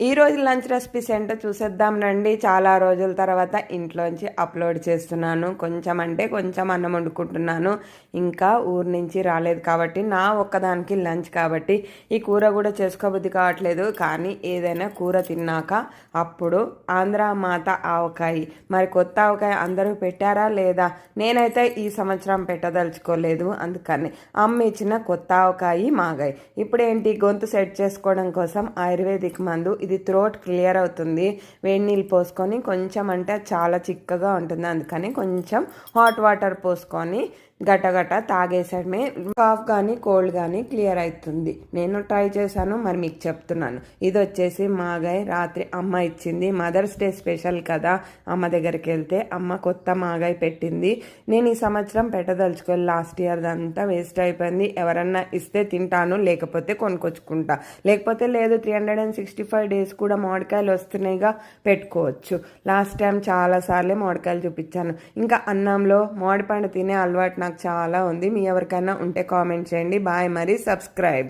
ఈరోజు lunch recipes ఏంటో చూసేద్దాం రండి. చాలా రోజుల తర్వాత ఇంట్లోంచి అప్లోడ్ చేస్తున్నాను. కొంచెం అన్నం వండుకుంటున్నాను. ఇంకా ఊరు నుంచి రాలేదు కాబట్టి నా ఒక్కదానికి లంచ్ కాబట్టి ఈ కూర కూడా చేసుకోబుద్ధి కావట్లేదు. కానీ ఏదైనా కూర తిన్నాక అప్పుడు ఆంధ్ర మాత ఆవకాయ, మరి కొత్త ఆవకాయ అందరూ పెట్టారా లేదా? నేనైతే ఈ సంవత్సరం పెట్టదలుచుకోలేదు. అందుకని అమ్మ ఇచ్చిన కొత్త ఆవకాయ మాగాయ. ఇప్పుడేంటి గొంతు సెట్ చేసుకోవడం కోసం ఆయుర్వేదిక్ మందు. ఇది థ్రోట్ క్లియర్ అవుతుంది. వేడి నీళ్ళు పోసుకొని కొంచెం అంటే చాలా చిక్కగా ఉంటుంది. అందుకని కొంచెం హాట్ వాటర్ పోసుకొని గటగట తాగేసడమే కాఫ్ కానీ కోల్డ్ కానీ క్లియర్ అవుతుంది. నేను ట్రై చేశాను, మరి మీకు చెప్తున్నాను. ఇది వచ్చేసి మాగాయ్ రాత్రి అమ్మ ఇచ్చింది. మదర్స్ డే స్పెషల్ కదా, అమ్మ దగ్గరికి వెళ్తే అమ్మ కొత్త మాగాయ్ పెట్టింది. నేను ఈ సంవత్సరం పెట్టదలుచుకోవాలి. లాస్ట్ ఇయర్ అంతా వేస్ట్ అయిపోయింది. ఎవరన్నా ఇస్తే తింటాను, లేకపోతే కొనుక్కొచ్చుకుంటా. లేకపోతే లేదు, 365 days కూడా మామిడికాయలు వస్తున్నాయిగా, పెట్టుకోవచ్చు. లాస్ట్ టైం చాలాసార్లే మామిడికాయలు చూపించాను. ఇంకా అన్నంలో మామిడి పండు తినే అలవాటు నాకు చాలా ఉంది. మీ ఎవరికైనా ఉంటే కామెంట్ చేయండి. బాయ్, మరి సబ్స్క్రైబ్.